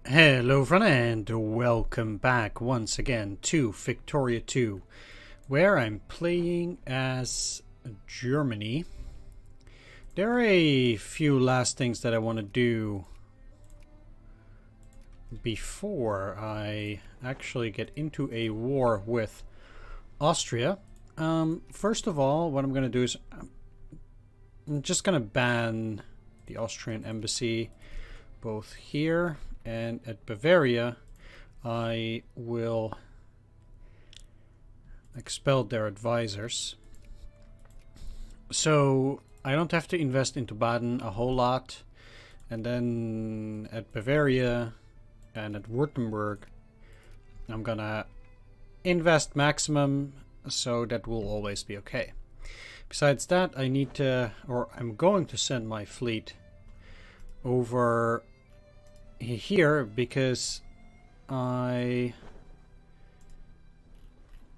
Hello everyone and welcome back once again to Victoria 2, where I'm playing as Germany. There are a few last things that I want to do before I actually get into a war with Austria. First of all, what I'm going to do is I'm just going to ban the Austrian embassy both here and at Bavaria. I will expel their advisors. So I don't have to invest into Baden a whole lot. And then at Bavaria and at Württemberg, I'm gonna invest maximum, so that will always be okay. Besides that, I need to, or I'm going to send my fleet over here because I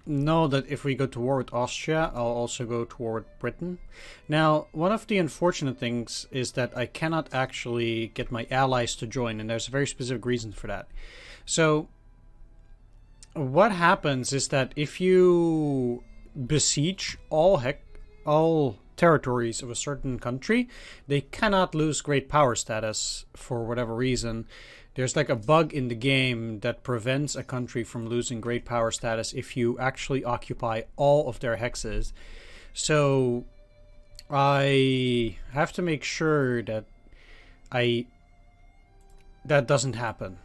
know that if we go to war with Austria, I'll also go to war with Britain. Now, one of the unfortunate things is that I cannot actually get my allies to join, and there's a very specific reason for that. So what happens is that if you besiege all territories of a certain country, they cannot lose great power status for whatever reason. There's like a bug in the game that prevents a country from losing great power status if you actually occupy all of their hexes. So I have to make sure that that doesn't happen.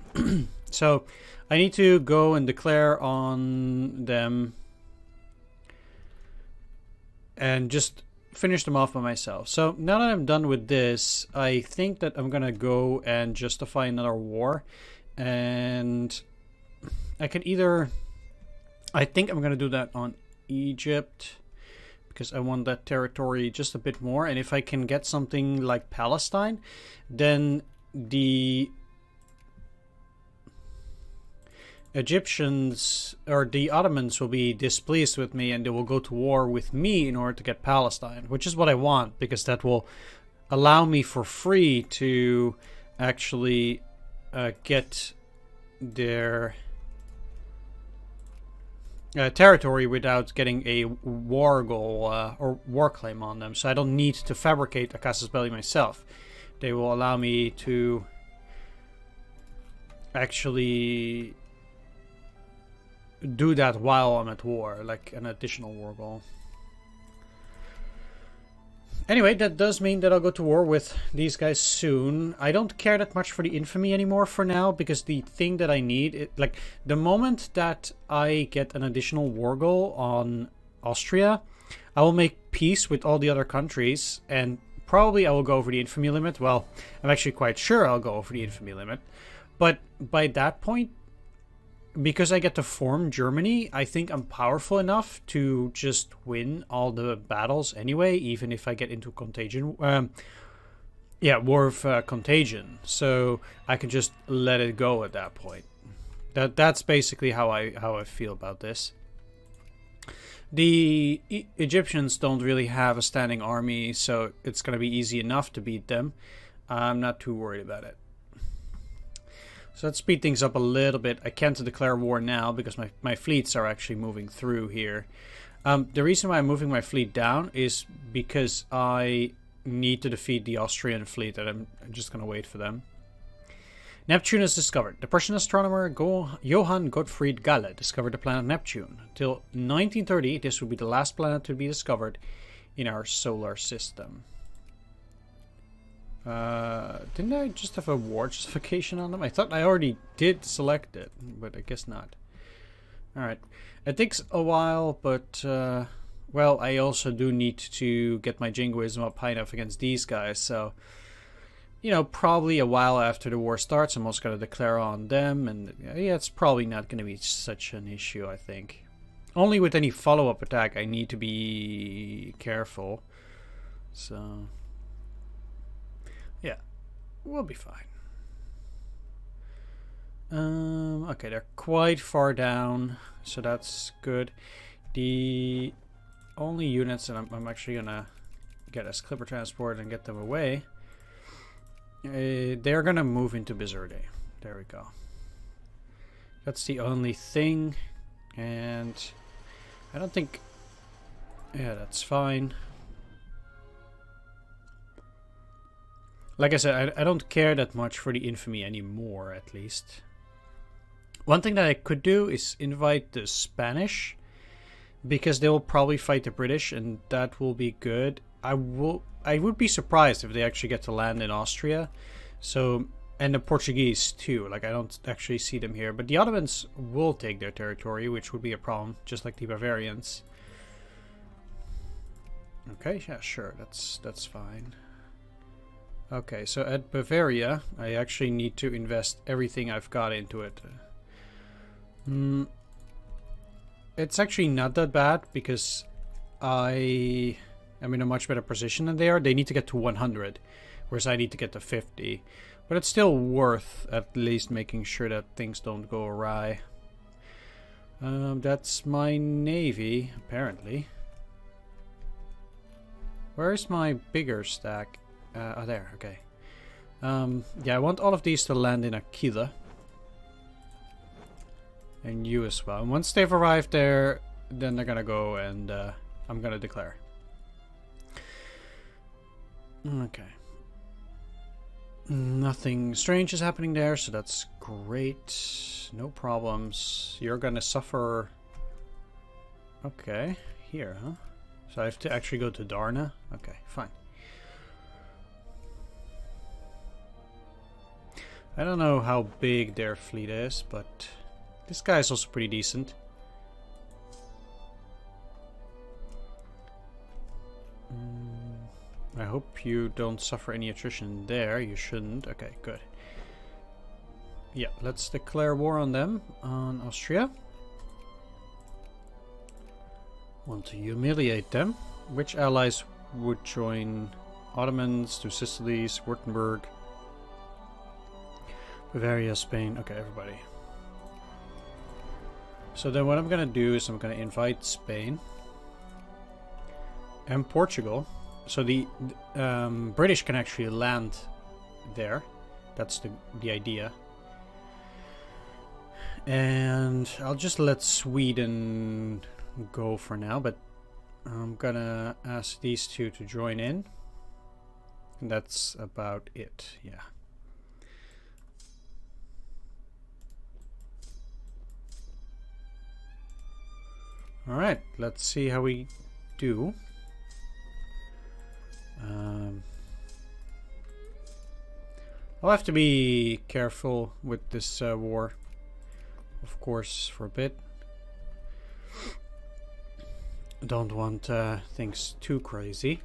So I need to go and declare on them and just finish them off by myself. So now that I'm done with this, I think that I'm gonna go and justify another war, and I can either, I think I'm gonna do that on Egypt because I want that territory just a bit more, and if I can get something like Palestine, then the Egyptians or the Ottomans will be displeased with me and they will go to war with me in order to get Palestine, which is what I want, because that will allow me for free to actually get their territory without getting a war goal or war claim on them. So I don't need to fabricate a casus belli myself. They will allow me to actually do that while I'm at war, like an additional war goal. Anyway, that does mean that I'll go to war with these guys soon. I don't care that much for the infamy anymore for now, because the thing that I need, like the moment that I get an additional war goal on Austria, I will make peace with all the other countries, and probably I will go over the infamy limit. Well, I'm actually quite sure I'll go over the infamy limit, but by that point, because I get to form Germany, I think I'm powerful enough to just win all the battles anyway, even if I get into contagion. War of contagion. So I can just let it go at that point. That's basically how I feel about this. The Egyptians don't really have a standing army, so it's going to be easy enough to beat them. I'm not too worried about it. So let's speed things up a little bit. I can't declare war now because my fleets are actually moving through here. The reason why I'm moving my fleet down is because I need to defeat the Austrian fleet, and I'm just going to wait for them. Neptune is discovered. The Prussian astronomer Johann Gottfried Galle discovered the planet Neptune. Till 1930, this would be the last planet to be discovered in our solar system. Didn't I just have a war justification on them? I thought I already did select it, but I guess not. Alright. It takes a while, but, well, I also do need to get my jingoism up high enough against these guys, so, you know, probably a while after the war starts, I'm also going to declare on them, and yeah, it's probably not going to be such an issue, I think. Only with any follow-up attack, I need to be careful, so yeah, we'll be fine. Okay, they're quite far down, so that's good. The only units that I'm actually gonna get as clipper transport and get them away, they're gonna move into Bizerte. there we go. That's the only thing. And I don't think... Yeah, that's fine. Like I said, I don't care that much for the infamy anymore, at least. One thing that I could do is invite the Spanish, because they will probably fight the British, and that will be good. I would be surprised if they actually get to land in Austria. So, and the Portuguese too. Like, I don't actually see them here, but the Ottomans will take their territory, which would be a problem, just like the Bavarians. Okay, yeah, sure, that's fine. Okay, so at Bavaria, I actually need to invest everything I've got into it. It's actually not that bad because I am in a much better position than they are. They need to get to 100, whereas I need to get to 50. But it's still worth at least making sure that things don't go awry. That's my navy, apparently. Where's my bigger stack? Oh, there, okay. Yeah, I want all of these to land in Aquila. And you as well. And once they've arrived there, then they're gonna go and I'm gonna declare. Okay. Nothing strange is happening there, so that's great. No problems. You're gonna suffer... Okay, here, huh? So I have to actually go to Darna? Okay, fine. I don't know how big their fleet is, but this guy is also pretty decent. I hope you don't suffer any attrition there. You shouldn't. Okay, good. Yeah, let's declare war on them, on Austria. Want to humiliate them. Which allies would join? Ottomans, to Sicilies, Württemberg, Bavaria, Spain. Okay, everybody. So then what I'm going to do is I'm going to invite Spain and Portugal. So the British can actually land there. That's the idea. And I'll just let Sweden go for now, but I'm gonna ask these two to join in. And that's about it, yeah. Alright, let's see how we do. I'll have to be careful with this war, of course, for a bit. Don't want things too crazy.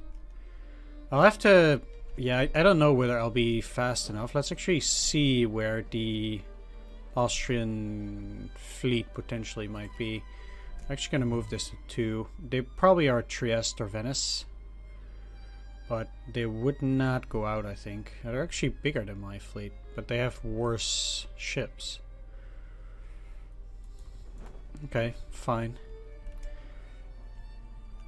I'll have to... Yeah, I don't know whether I'll be fast enough. Let's actually see where the Austrian fleet potentially might be. I'm actually going to move this to 2. They probably are Trieste or Venice. But they would not go out, I think. They're actually bigger than my fleet, but they have worse ships. Okay, fine.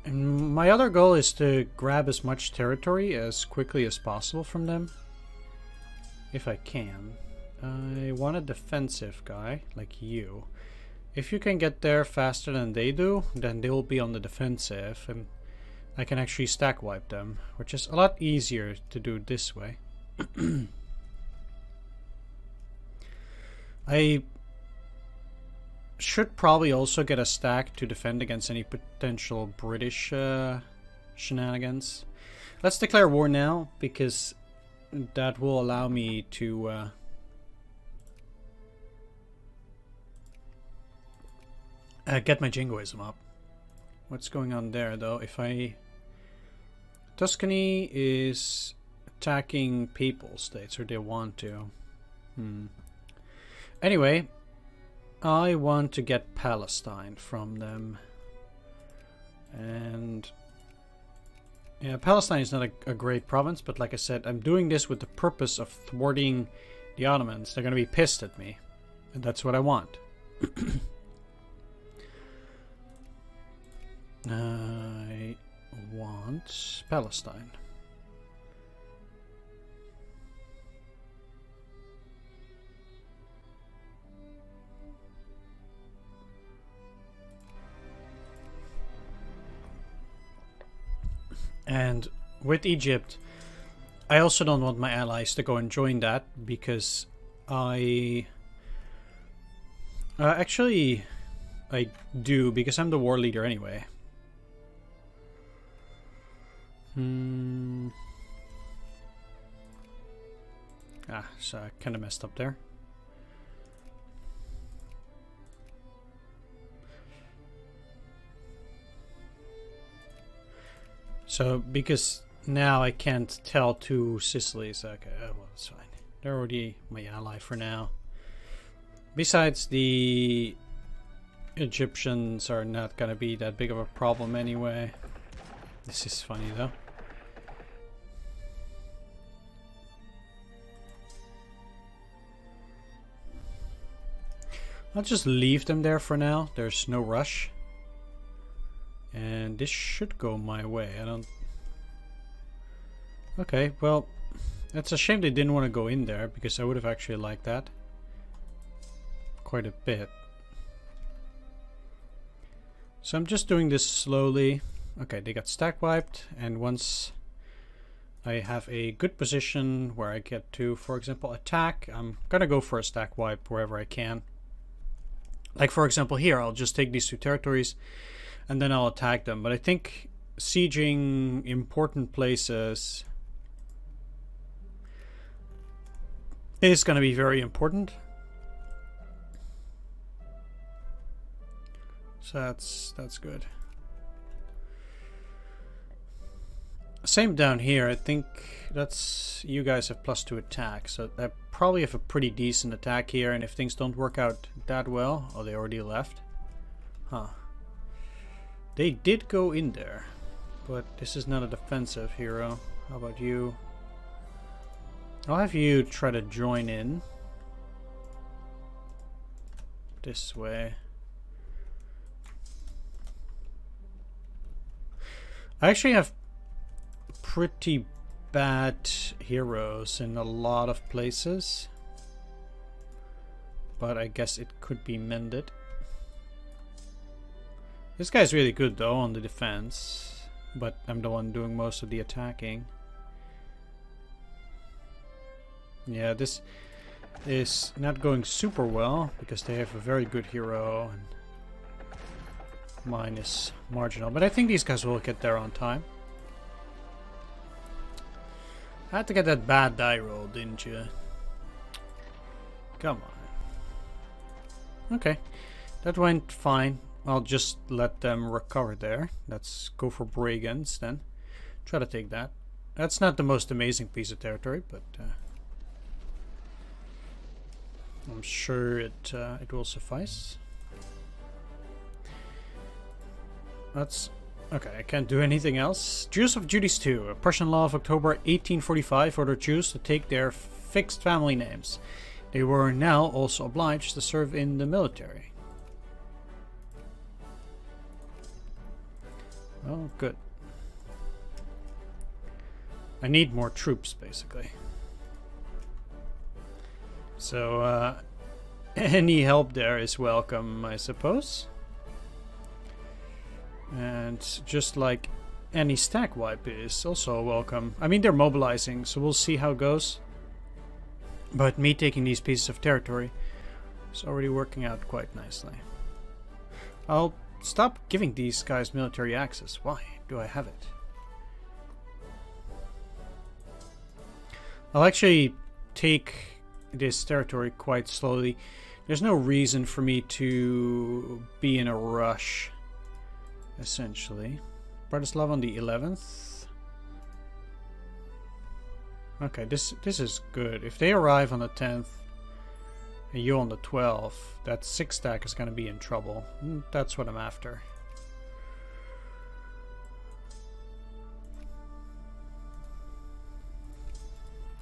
And my other goal is to grab as much territory as quickly as possible from them. If I can. I want a defensive guy, like you. If you can get there faster than they do, then they'll be on the defensive, and I can actually stack wipe them, which is a lot easier to do this way. I should probably also get a stack to defend against any potential British shenanigans. Let's declare war now, because that will allow me to get my jingoism up. What's going on there, though? If I... Tuscany is attacking papal states, or they want to. Anyway, I want to get Palestine from them. And... yeah, Palestine is not a great province, but like I said, I'm doing this with the purpose of thwarting the Ottomans. They're going to be pissed at me. And that's what I want. I want Palestine. And with Egypt, I also don't want my allies to go and join that, because I actually I do, because I'm the war leader anyway. So I kind of messed up there. So, because now I can't tell two Sicilies. Okay, well, it's fine. They're already my ally for now. Besides, the Egyptians are not gonna be that big of a problem anyway. This is funny though. I'll just leave them there for now. There's no rush. And this should go my way. I don't... Okay, well, it's a shame they didn't want to go in there, because I would have actually liked that quite a bit. So I'm just doing this slowly. Okay, they got stack wiped, and once I have a good position where I get to, for example, attack, I'm gonna go for a stack wipe wherever I can. Like, for example, here, I'll just take these two territories and then I'll attack them. But I think sieging important places is going to be very important. So that's good. Same down here. I think that's, you guys have +2 attack, so I probably have a pretty decent attack here. And if things don't work out that well, oh, they already left. Huh. They did go in there, but this is not a defensive hero. How about you? I'll have you try to join in this way. I actually have pretty bad heroes in a lot of places, but I guess it could be mended. This guy's really good though on the defense, but I'm the one doing most of the attacking. Yeah, this is not going super well because they have a very good hero and mine is marginal, but I think these guys will get there on time. I had to get that bad die roll, didn't you? Come on. Okay, that went fine. I'll just let them recover there. Let's go for Brigands then. Try to take that. That's not the most amazing piece of territory, but I'm sure it will suffice. That's okay. I can't do anything else. Jews of Judice 2. A Prussian law of October 1845 ordered Jews to take their fixed family names. They were now also obliged to serve in the military. Oh, good. I need more troops, basically. So, any help there is welcome, I suppose. And just like any stack wipe is also welcome. I mean, they're mobilizing, so we'll see how it goes. But me taking these pieces of territory is already working out quite nicely. I'll stop giving these guys military access. Why do I have it? I'll actually take this territory quite slowly. There's no reason for me to be in a rush, essentially. Bratislava on the 11th. Okay, this is good. If they arrive on the 10th and you on the 12th, that 6 stack is going to be in trouble. That's what I'm after.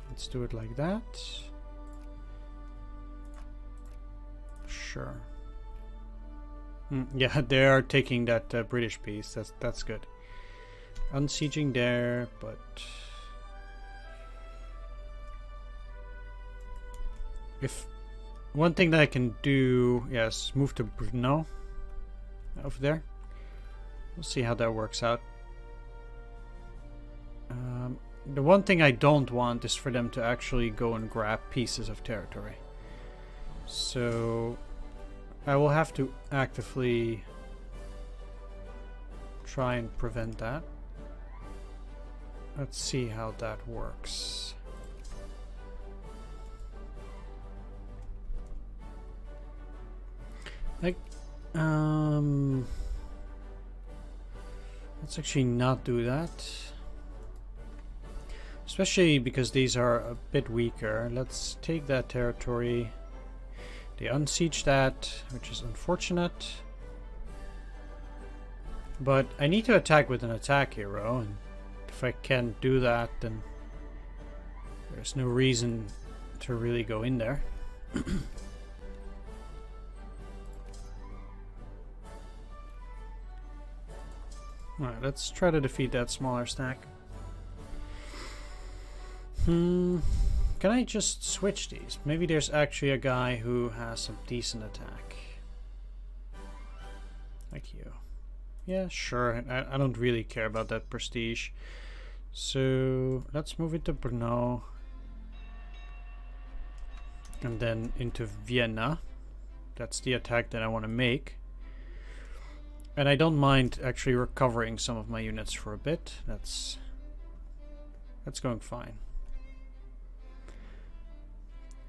Let's do it like that. Sure. Yeah, they are taking that British piece. That's good. Unsieging there, but if one thing that I can do, yes, move to Brno over there. We'll see how that works out. The one thing I don't want is for them to actually go and grab pieces of territory. So I will have to actively try and prevent that. Let's see how that works. Like, let's actually not do that. Especially because these are a bit weaker. Let's take that territory. They unsiege that, which is unfortunate. But I need to attack with an attack hero, and if I can't do that, then there's no reason to really go in there. Alright, let's try to defeat that smaller stack. Can I just switch these? Maybe there's actually a guy who has some decent attack. Like you. Yeah, sure. I don't really care about that prestige. So let's move it to Brno. And then into Vienna. That's the attack that I want to make. And I don't mind actually recovering some of my units for a bit. That's going fine.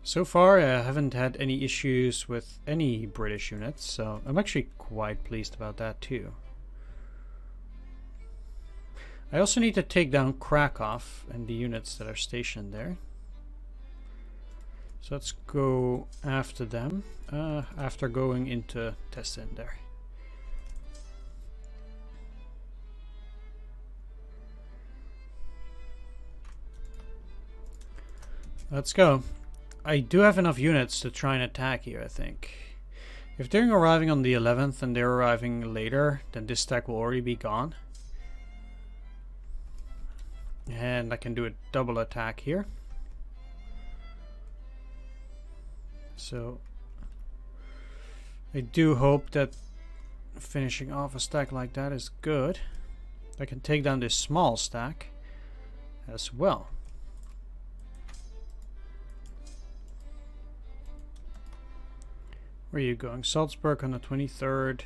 So far, I haven't had any issues with any British units, so I'm actually quite pleased about that too. I also need to take down Krakow and the units that are stationed there. So let's go after them, after going into Tessin there. Let's go. I do have enough units to try and attack here, I think. If they're arriving on the 11th and they're arriving later, then this stack will already be gone. And I can do a double attack here. So I do hope that finishing off a stack like that is good. I can take down this small stack as well. Where are you going? Salzburg on the 23rd.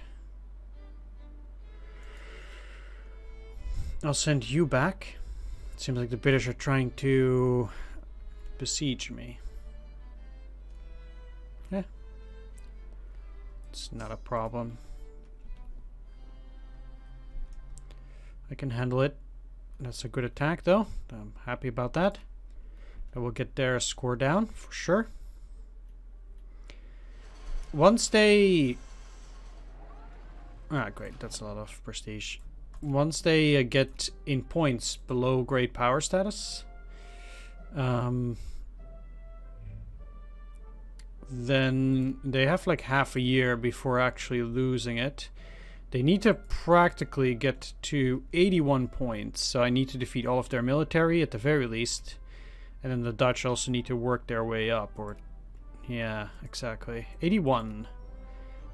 I'll send you back. It seems like the British are trying to besiege me. Yeah. It's not a problem. I can handle it. That's a good attack though. I'm happy about that. I will get their score down for sure. Once they... Ah, great. That's a lot of prestige. Once they get in points below great power status, then they have like half a year before actually losing it. They need to practically get to 81 points, so I need to defeat all of their military at the very least. And then the Dutch also need to work their way up, or... Yeah, exactly. 81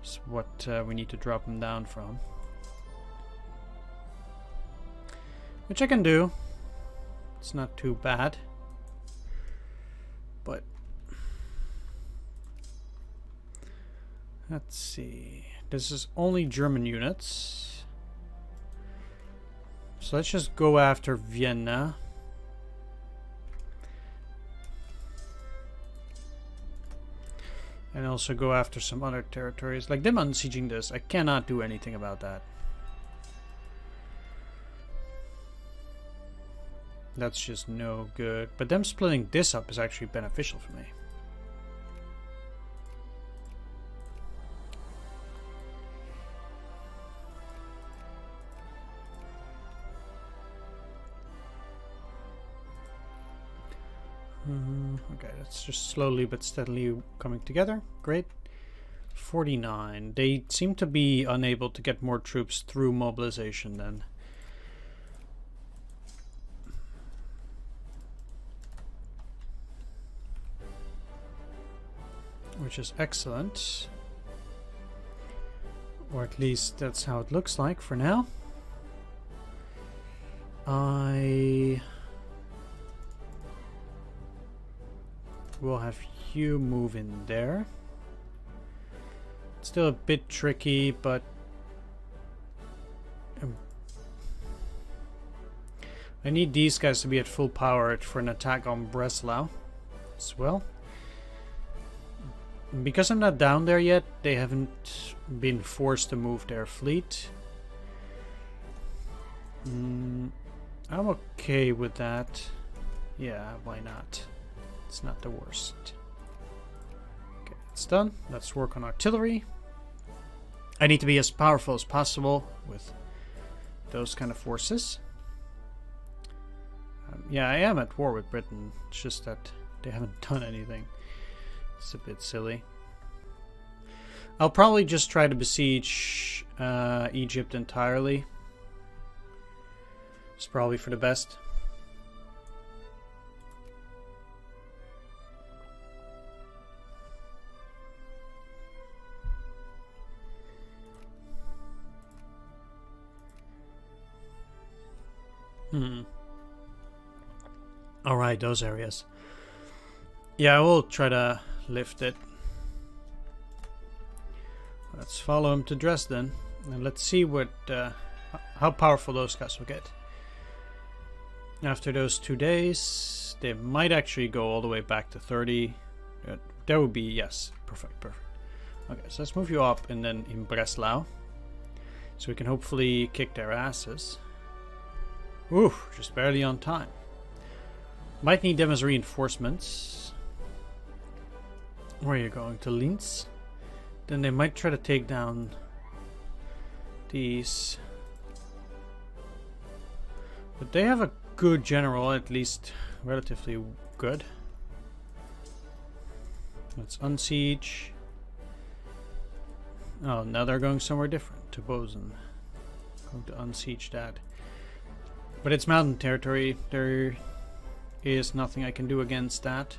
is what we need to drop them down from. Which I can do. It's not too bad. But... Let's see. This is only German units. So let's just go after Vienna. And also go after some other territories. Like them unsieging this, I cannot do anything about that. That's just no good. But them splitting this up is actually beneficial for me. Okay, that's just slowly but steadily coming together. Great. 49. They seem to be unable to get more troops through mobilization then. Which is excellent. Or at least that's how it looks like for now. I We'll have you move in there. It's still a bit tricky, but I need these guys to be at full power for an attack on Breslau as well. Because I'm not down there yet, they haven't been forced to move their fleet. I'm okay with that. Yeah, why not? It's not the worst. Okay, it's done. Let's work on artillery. I need to be as powerful as possible with those kind of forces. Yeah, I am at war with Britain. It's just that they haven't done anything. It's a bit silly. I'll probably just try to besiege Egypt entirely. It's probably for the best. Alright, those areas. Yeah, I will try to lift it. Let's follow him to Dresden. And let's see what how powerful those guys will get. After those 2 days, they might actually go all the way back to 30. That would be, yes, perfect. Okay, so let's move you up and then in Breslau. So we can hopefully kick their asses. Ooh, just barely on time. Might need them as reinforcements. Where are you going? To Linz? Then they might try to take down these. But they have a good general, at least relatively good. Let's unsiege. Oh, now they're going somewhere different, to Bozen. Going to unsiege that. But it's mountain territory. There is nothing I can do against that.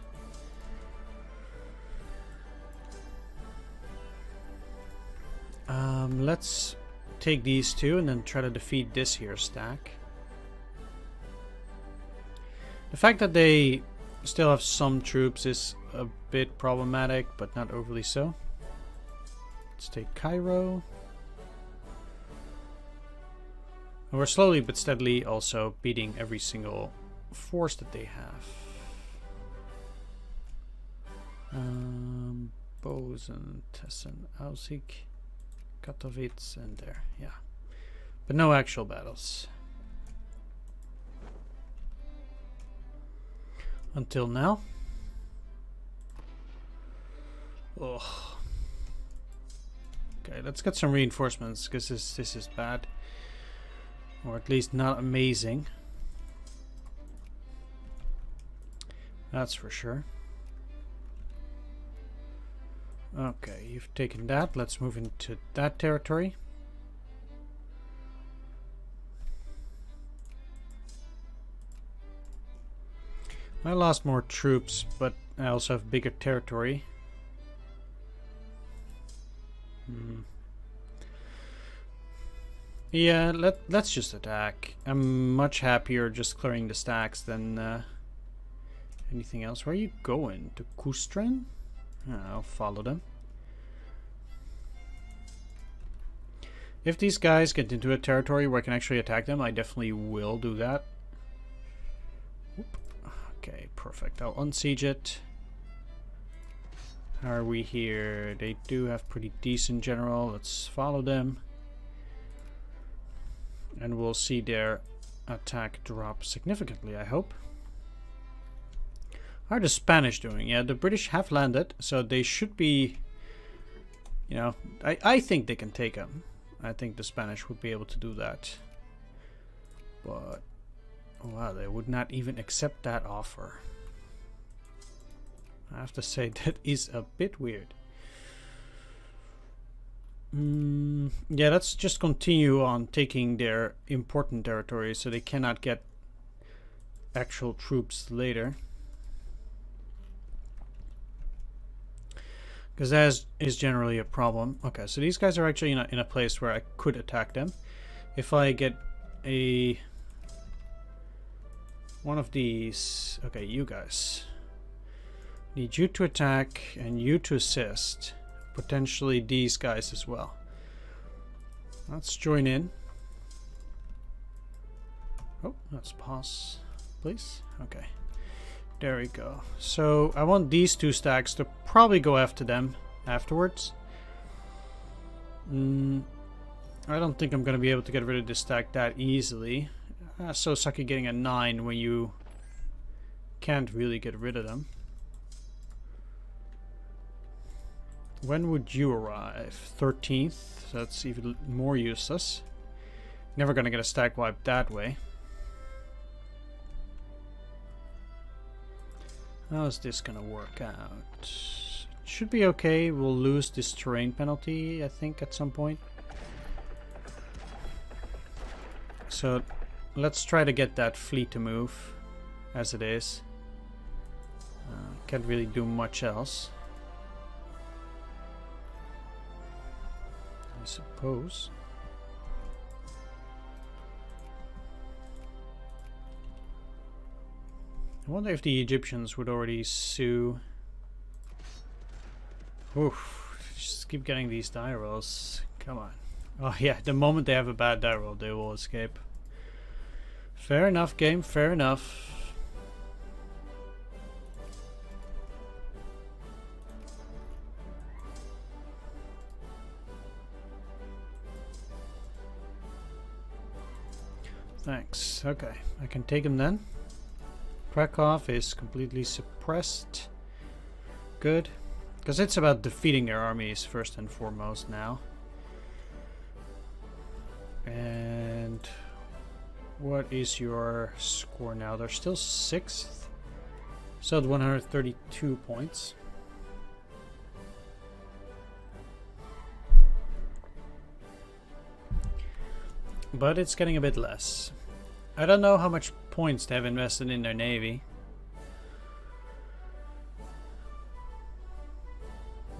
Let's take these two and then try to defeat this here stack. The fact that they still have some troops is a bit problematic, but not overly so. Let's take Cairo. And we're slowly but steadily also beating every single force that they have. Bozen, Tessen, Aussig, Katowice, and there, yeah. But no actual battles. Until now. Ugh. Okay, let's get some reinforcements, because this is bad. Or at least not amazing. That's for sure. Okay, you've taken that. Let's move into that territory. I lost more troops, but I also have bigger territory. Yeah, let's just attack. I'm much happier just clearing the stacks than anything else. Where are you going? To Kustren? I'll follow them. If these guys get into a territory where I can actually attack them, I definitely will do that. Whoop. Okay, perfect. I'll unsiege it. How are we here? They do have pretty decent general. Let's follow them. And we'll see their attack drop significantly, I hope. How are the Spanish doing? Yeah, the British have landed, so they should be... You know, I think they can take them. I think the Spanish would be able to do that. But... wow, they would not even accept that offer. I have to say, that is a bit weird. Yeah, let's just continue on taking their important territories so they cannot get actual troops later. Because that is generally a problem. Okay, so these guys are actually in a place where I could attack them. If I get one of these... okay, you guys. Need you to attack and you to assist. Potentially these guys as well. Let's join in. Oh, let's pause, please. Okay. There we go. So I want these two stacks to probably go after them afterwards. I don't think I'm going to be able to get rid of this stack that easily. So sucky getting a 9 when you can't really get rid of them. When would you arrive? 13th. So that's even more useless. Never going to get a stack wipe that way. How is this going to work out? Should be okay. We'll lose this terrain penalty, I think, at some point. So let's try to get that fleet to move as it is. Can't really do much else, I suppose. I wonder if the Egyptians would already sue. Oof, just keep getting these die rolls. Come on. Oh yeah, the moment they have a bad die roll, they will escape. Fair enough, game, fair enough. Thanks. Okay, I can take him then. Krakow is completely suppressed. Good. Because it's about defeating their armies first and foremost now. And what is your score now? They're still 6th. So at 132 points. But it's getting a bit less. I don't know how much points they have invested in their navy.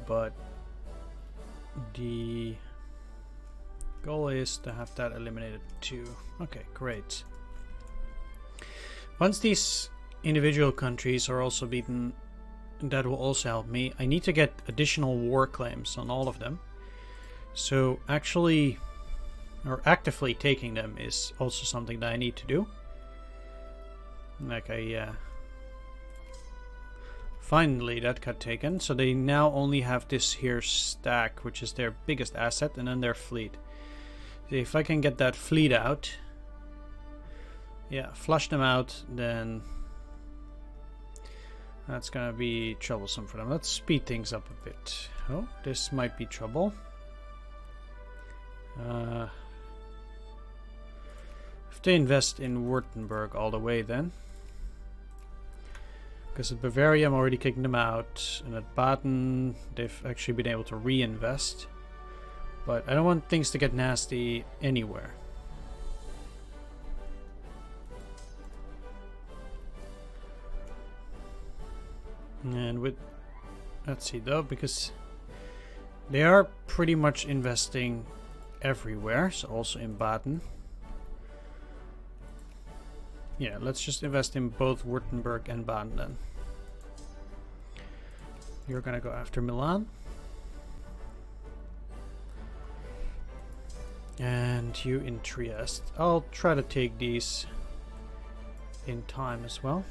But the goal is to have that eliminated too. Okay, great. Once these individual countries are also beaten, that will also help me. I need to get additional war claims on all of them. So actually, or actively taking them is also something that I need to do. Like finally that got taken. So they now only have this here stack, which is their biggest asset, and then their fleet. If I can get that fleet out, yeah, flush them out, then that's gonna be troublesome for them. Let's speed things up a bit. Oh, this might be trouble. If they invest in Württemberg all the way then. Because at Bavaria I'm already kicking them out, and at Baden they've actually been able to reinvest. But I don't want things to get nasty anywhere. And with, let's see though, because they are pretty much investing everywhere, so also in Baden. Yeah, let's just invest in both Württemberg and Baden then. You're gonna go after Milan. And you in Trieste. I'll try to take these in time as well.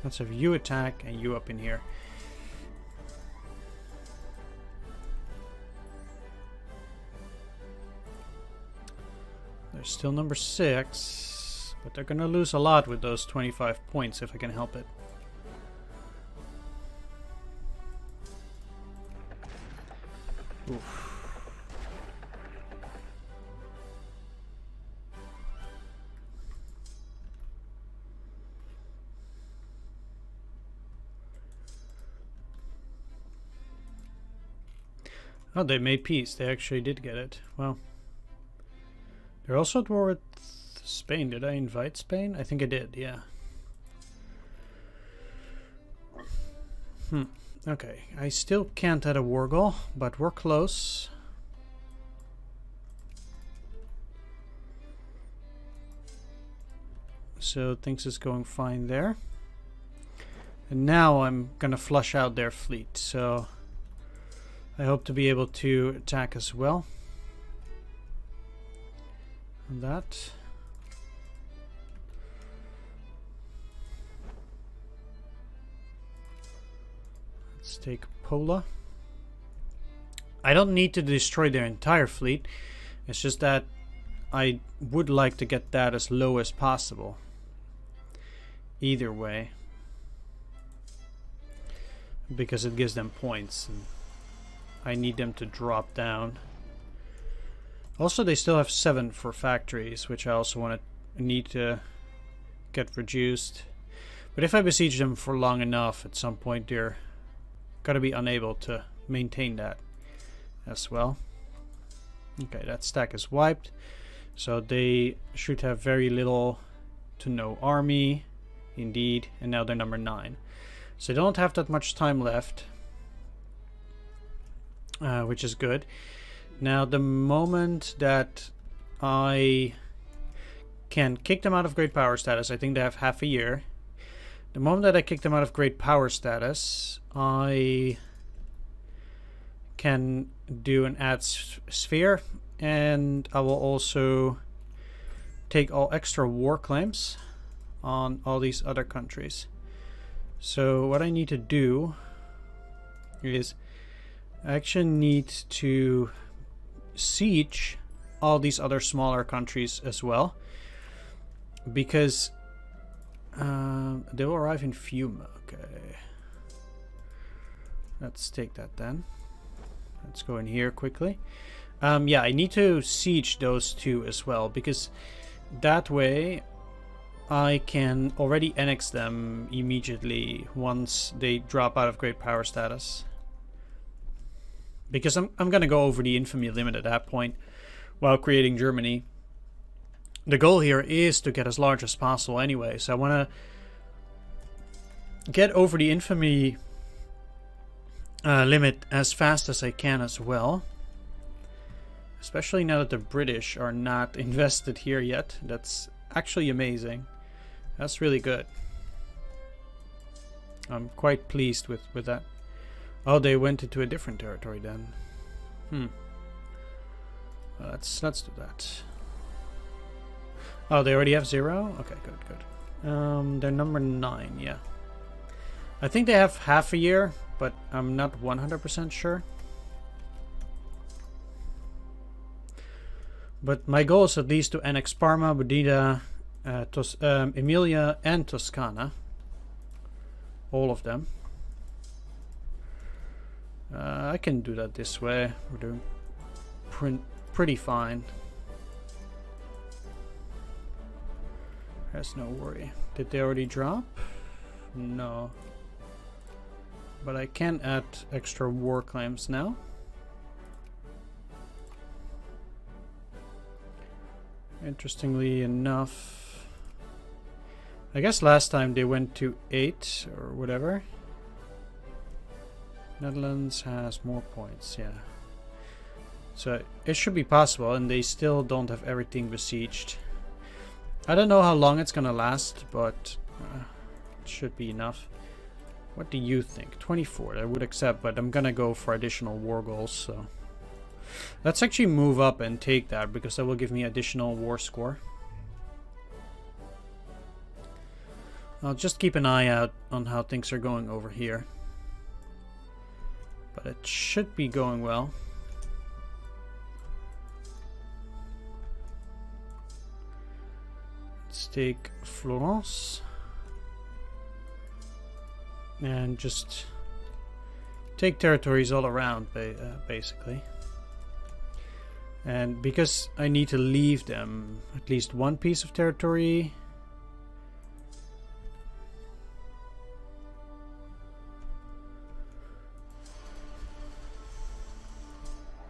Let's have you attack and you up in here. They're still number 6, but they're gonna lose a lot with those 25 points if I can help it. Oof. Oh, they made peace. They actually did get it. Well. They're also at war with Spain. Did I invite Spain? I think I did, yeah. Okay, I still can't add a war goal, but we're close. So things is going fine there. And now I'm gonna flush out their fleet, so I hope to be able to attack as well. And that. Let's take Pola. I don't need to destroy their entire fleet. It's just that I would like to get that as low as possible. Either way. Because it gives them points. And I need them to drop down. Also, they still have 7 for factories, which I also need to get reduced. But if I besiege them for long enough, at some point they're gonna be unable to maintain that as well. Okay, that stack is wiped. So they should have very little to no army. Indeed. And now they're number 9. So they don't have that much time left. Which is good. Now the moment that I can kick them out of great power status, I think they have half a year. The moment that I kick them out of great power status, I can do an add sphere, and I will also take all extra war claims on all these other countries. So what I need to do is I actually need to siege all these other smaller countries as well, because they will arrive in Fiume. Okay, let's take that then. Let's go in here quickly. Yeah, I need to siege those two as well, because that way I can already annex them immediately once they drop out of great power status. Because I'm gonna go over the infamy limit at that point while creating Germany. The goal here is to get as large as possible anyway, so I want to get over the infamy limit as fast as I can as well. Especially now that the British are not invested here yet. That's actually amazing. That's really good. I'm quite pleased with that. Oh, they went into a different territory then. Let's do that. Oh, they already have 0? Okay, good. They're number 9, yeah. I think they have half a year, but I'm not 100% sure. But my goal is at least to annex Parma, Modena, Emilia, and Toscana. All of them. I can do that this way. We're doing pretty fine. There's no worry. Did they already drop? No. But I can add extra war claims now. Interestingly enough, I guess last time they went to 8 or whatever. Netherlands has more points, yeah. So it should be possible, and they still don't have everything besieged. I don't know how long it's gonna last, but it should be enough. What do you think? 24, I would accept, but I'm gonna go for additional war goals, so. Let's actually move up and take that, because that will give me additional war score. I'll just keep an eye out on how things are going over here. But it should be going well. Let's take Florence. And just take territories all around, basically. And because I need to leave them at least one piece of territory.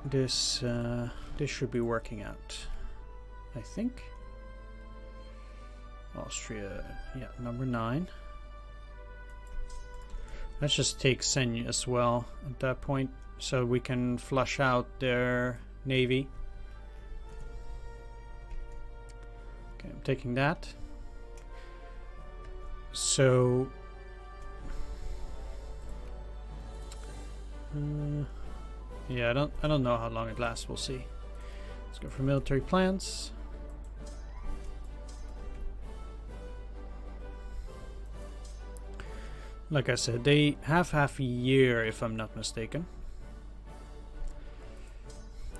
This should be working out, I think. Austria, yeah, number 9. Let's just take Senj as well at that point, so we can flush out their navy. Okay, I'm taking that. So Yeah, I don't know how long it lasts. We'll see. Let's go for military plans. Like I said, they have half a year, if I'm not mistaken.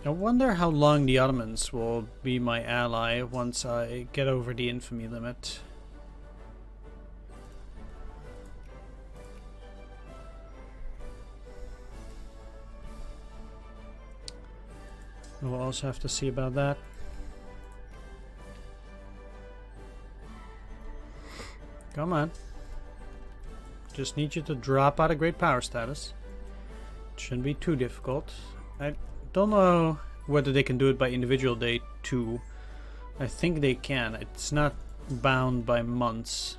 I wonder how long the Ottomans will be my ally once I get over the infamy limit. We'll also have to see about that. Come on. Just need you to drop out of great power status. It shouldn't be too difficult. I don't know whether they can do it by individual day too. I think they can. It's not bound by months.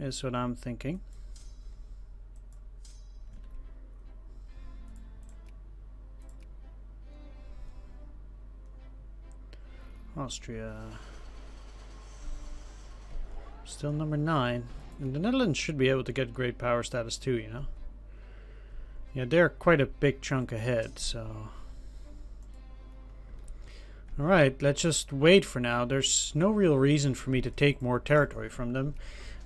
Is what I'm thinking. Austria. Still number 9. And the Netherlands should be able to get great power status too, you know? Yeah, they're quite a big chunk ahead, so... Alright, let's just wait for now. There's no real reason for me to take more territory from them.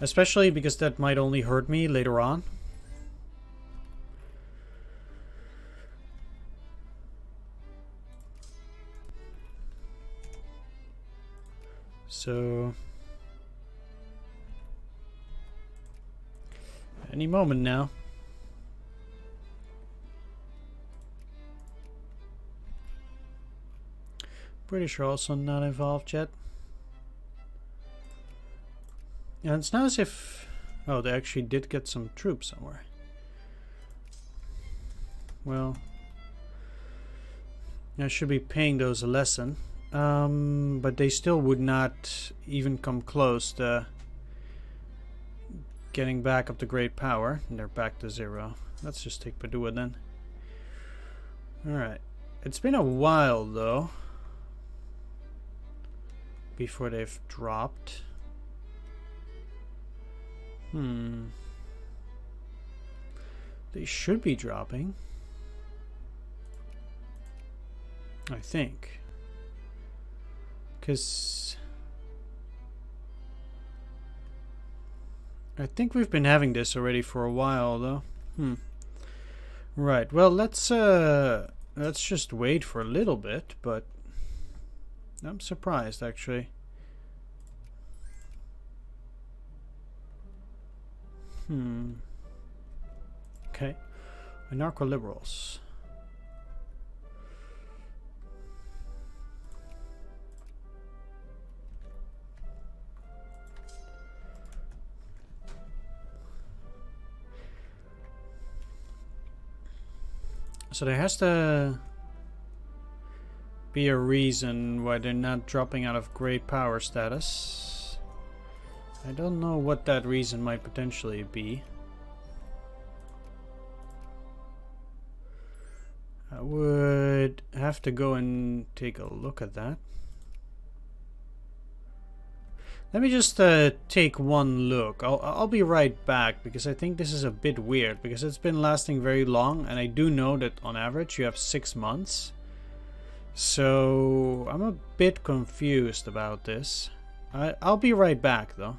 Especially because that might only hurt me later on. So... any moment now. British are also not involved yet. And it's not as if... oh, they actually did get some troops somewhere. Well... I should be paying those a lesson. But they still would not even come close to getting back up to great power. And they're back to 0. Let's just take Padua then. Alright. It's been a while though before they've dropped. They should be dropping, I think, because I think we've been having this already for a while though. Right, well, let's just wait for a little bit, but I'm surprised actually. Okay. Anarcho-liberals. So there has to be a reason why they're not dropping out of great power status. I don't know what that reason might potentially be. I would have to go and take a look at that. Let me just take one look. I'll be right back because I think this is a bit weird because it's been lasting very long and I do know that on average you have 6 months. So I'm a bit confused about this. I'll be right back though.